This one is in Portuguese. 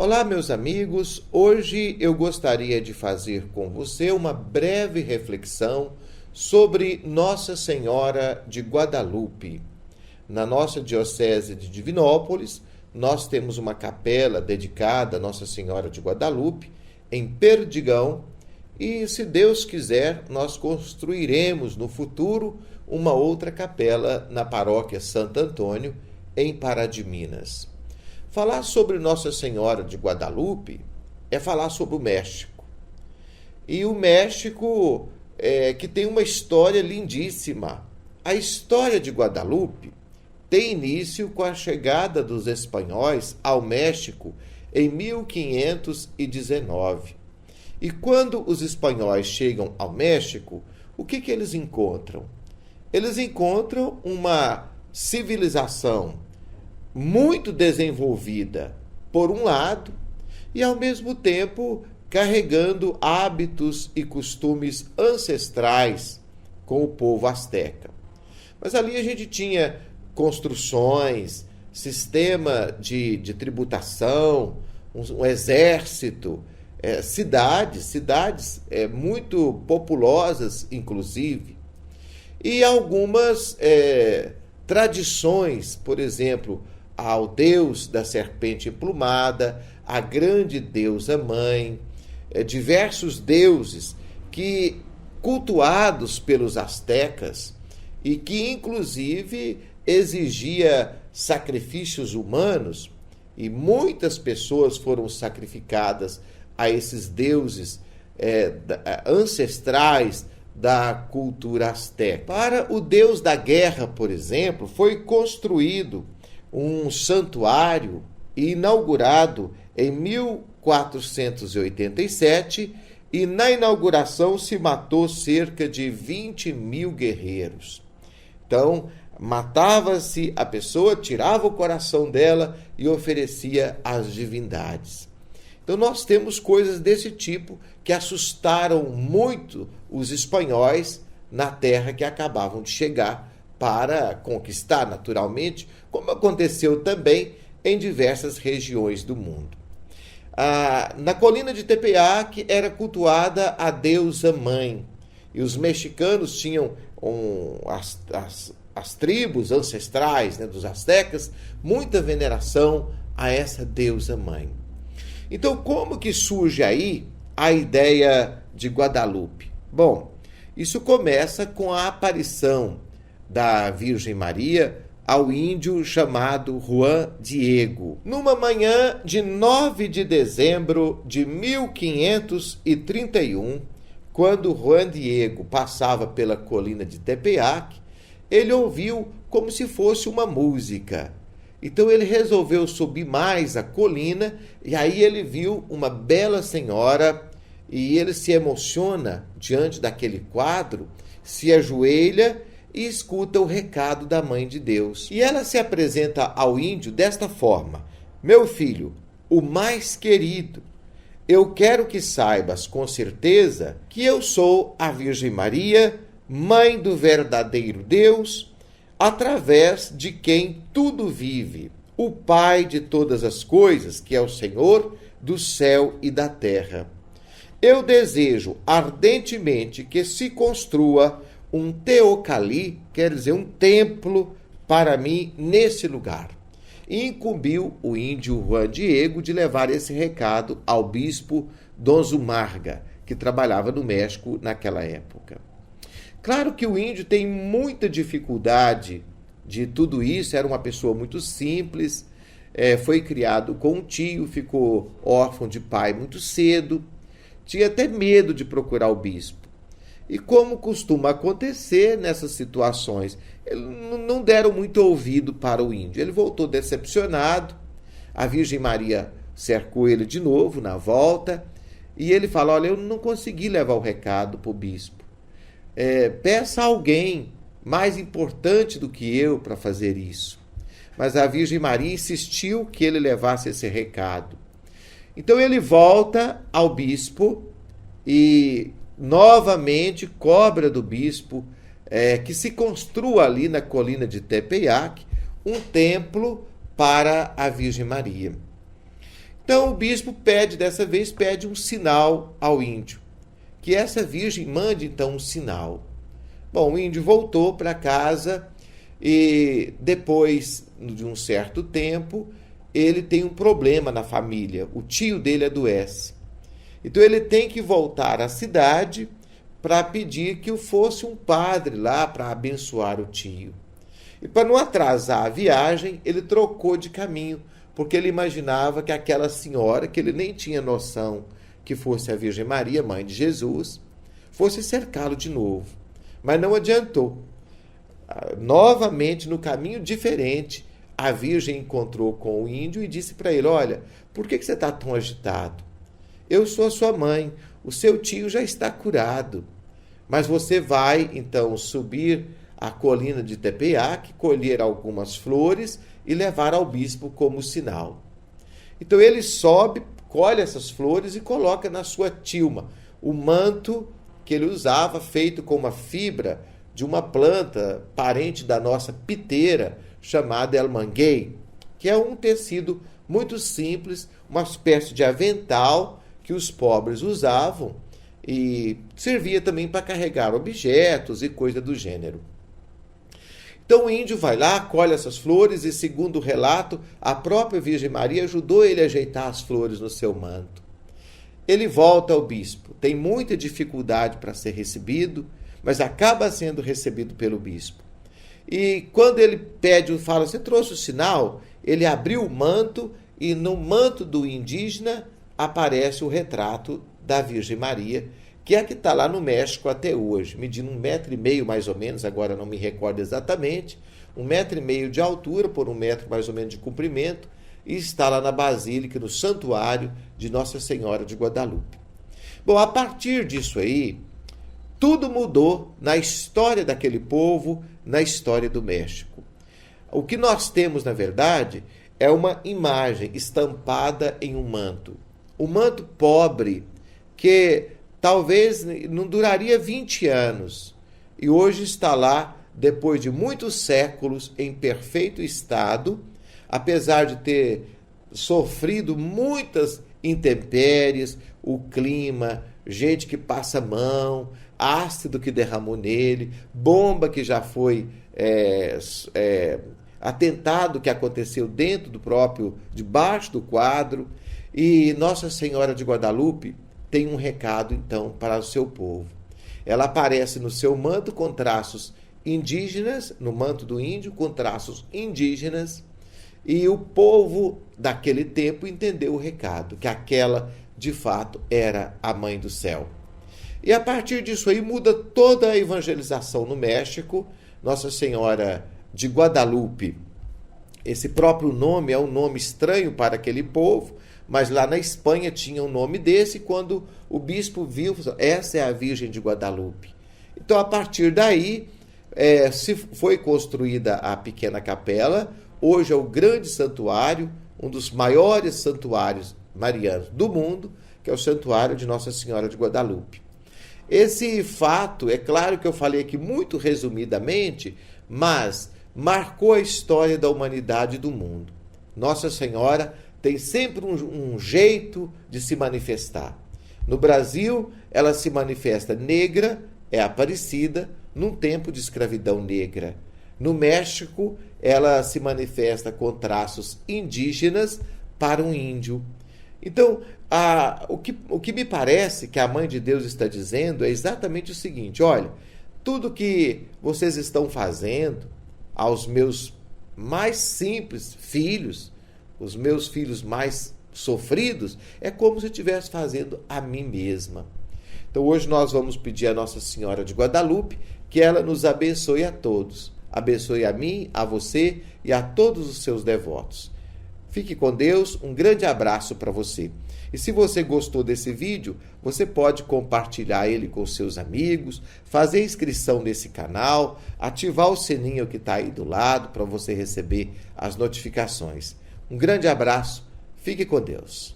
Olá, meus amigos. Hoje eu gostaria de fazer com você uma breve reflexão sobre Nossa Senhora de Guadalupe. Na nossa Diocese de Divinópolis, nós temos uma capela dedicada a Nossa Senhora de Guadalupe, em Perdigão, e, se Deus quiser, nós construiremos no futuro uma outra capela na paróquia Santo Antônio, em Pará de Minas. Falar sobre Nossa Senhora de Guadalupe é falar sobre o México. E o México que tem uma história lindíssima. A história de Guadalupe tem início com a chegada dos espanhóis ao México em 1519. E quando os espanhóis chegam ao México, o que eles encontram? Eles encontram uma civilização muito desenvolvida, por um lado, e ao mesmo tempo carregando hábitos e costumes ancestrais com o povo asteca. Mas ali a gente tinha construções, sistema de tributação, um exército, cidades muito populosas, inclusive, e algumas tradições, por exemplo, ao deus da serpente emplumada, a grande deusa mãe, diversos deuses que cultuados pelos astecas e que inclusive exigia sacrifícios humanos, e muitas pessoas foram sacrificadas a esses deuses ancestrais da cultura asteca. Para o deus da guerra, por exemplo, foi construído um santuário inaugurado em 1487, e na inauguração se matou cerca de 20 mil guerreiros. Então, matava-se a pessoa, tirava o coração dela e oferecia às divindades. Então, nós temos coisas desse tipo que assustaram muito os espanhóis na terra que acabavam de chegar para conquistar, naturalmente, como aconteceu também em diversas regiões do mundo. Na colina de Tepeyac era cultuada a deusa mãe, e os mexicanos tinham as tribos ancestrais, dos astecas, muita veneração a essa deusa mãe. Então, como que surge aí a ideia de Guadalupe? Bom, isso começa com a aparição da Virgem Maria ao índio chamado Juan Diego. Numa manhã de 9 de dezembro de 1531, quando Juan Diego passava pela colina de Tepeyac, ele ouviu como se fosse uma música. Então ele resolveu subir mais a colina, e aí ele viu uma bela senhora, e ele se emociona diante daquele quadro, se ajoelha e escuta o recado da Mãe de Deus. E ela se apresenta ao índio desta forma: meu filho, o mais querido, eu quero que saibas com certeza que eu sou a Virgem Maria, Mãe do verdadeiro Deus, através de quem tudo vive, o Pai de todas as coisas, que é o Senhor do céu e da terra. Eu desejo ardentemente que se construa um teocalli, quer dizer, um templo para mim nesse lugar. E incumbiu o índio Juan Diego de levar esse recado ao bispo Dom Zumarga, que trabalhava no México naquela época. Claro que o índio tem muita dificuldade de tudo isso, era uma pessoa muito simples, foi criado com um tio, ficou órfão de pai muito cedo, tinha até medo de procurar o bispo. E como costuma acontecer nessas situações, não deram muito ouvido para o índio. Ele voltou decepcionado, a Virgem Maria cercou ele de novo na volta, e ele fala: olha, eu não consegui levar o recado para o bispo. Peça a alguém mais importante do que eu para fazer isso. Mas a Virgem Maria insistiu que ele levasse esse recado. Então ele volta ao bispo e novamente cobra do bispo que se construa ali na colina de Tepeyac um templo para a Virgem Maria. Então o bispo dessa vez pede um sinal ao índio, que essa virgem mande então um sinal. Bom, o índio voltou para casa e depois de um certo tempo, ele tem um problema na família, o tio dele adoece. Então ele tem que voltar à cidade para pedir que fosse um padre lá para abençoar o tio. E para não atrasar a viagem, ele trocou de caminho, porque ele imaginava que aquela senhora, que ele nem tinha noção que fosse a Virgem Maria, mãe de Jesus, fosse cercá-lo de novo. Mas não adiantou. Novamente, no caminho diferente, a Virgem encontrou com o índio e disse para ele: olha, por que você está tão agitado? Eu sou a sua mãe, o seu tio já está curado. Mas você vai, então, subir a colina de Tepeac, colher algumas flores e levar ao bispo como sinal. Então ele sobe, colhe essas flores e coloca na sua tilma o manto que ele usava, feito com uma fibra de uma planta parente da nossa piteira, chamada elmanguei, que é um tecido muito simples, uma espécie de avental que os pobres usavam e servia também para carregar objetos e coisa do gênero. Então o índio vai lá, colhe essas flores e, segundo o relato, a própria Virgem Maria ajudou ele a ajeitar as flores no seu manto. Ele volta ao bispo, tem muita dificuldade para ser recebido, mas acaba sendo recebido pelo bispo. E quando ele fala, você trouxe o sinal? Ele abriu o manto e no manto do indígena aparece o retrato da Virgem Maria, que é a que está lá no México até hoje, medindo 1,5 metro mais ou menos, agora não me recordo exatamente, 1,5 metro de altura por 1 metro mais ou menos de comprimento, e está lá na Basílica, no Santuário de Nossa Senhora de Guadalupe. Bom, a partir disso aí, tudo mudou na história daquele povo, na história do México. O que nós temos, na verdade, é uma imagem estampada em um manto. Um manto pobre que talvez não duraria 20 anos. E hoje está lá, depois de muitos séculos, em perfeito estado, apesar de ter sofrido muitas intempéries, o clima, gente que passa mão, ácido que derramou nele, bomba que já foi atentado que aconteceu dentro do próprio, debaixo do quadro. E Nossa Senhora de Guadalupe tem um recado, então, para o seu povo. Ela aparece no seu manto com traços indígenas, no manto do índio, com traços indígenas, e o povo daquele tempo entendeu o recado, que aquela, de fato, era a Mãe do Céu. E a partir disso aí muda toda a evangelização no México. Nossa Senhora de Guadalupe, esse próprio nome é um nome estranho para aquele povo, mas lá na Espanha tinha um nome desse, quando o bispo viu, essa é a Virgem de Guadalupe. Então, a partir daí, se foi construída a pequena capela, hoje é o grande santuário, um dos maiores santuários marianos do mundo, que é o Santuário de Nossa Senhora de Guadalupe. Esse fato, é claro que eu falei aqui muito resumidamente, mas marcou a história da humanidade e do mundo. Nossa Senhora tem sempre um jeito de se manifestar. No Brasil, ela se manifesta negra, é Aparecida, num tempo de escravidão negra. No México, ela se manifesta com traços indígenas para um índio. Então, o que me parece que a Mãe de Deus está dizendo é exatamente o seguinte: olha, tudo que vocês estão fazendo aos meus mais simples filhos, os meus filhos mais sofridos, é como se eu estivesse fazendo a mim mesma. Então hoje nós vamos pedir a Nossa Senhora de Guadalupe que ela nos abençoe a todos. Abençoe a mim, a você e a todos os seus devotos. Fique com Deus, um grande abraço para você. E se você gostou desse vídeo, você pode compartilhar ele com seus amigos, fazer inscrição nesse canal, ativar o sininho que está aí do lado para você receber as notificações. Um grande abraço, fique com Deus.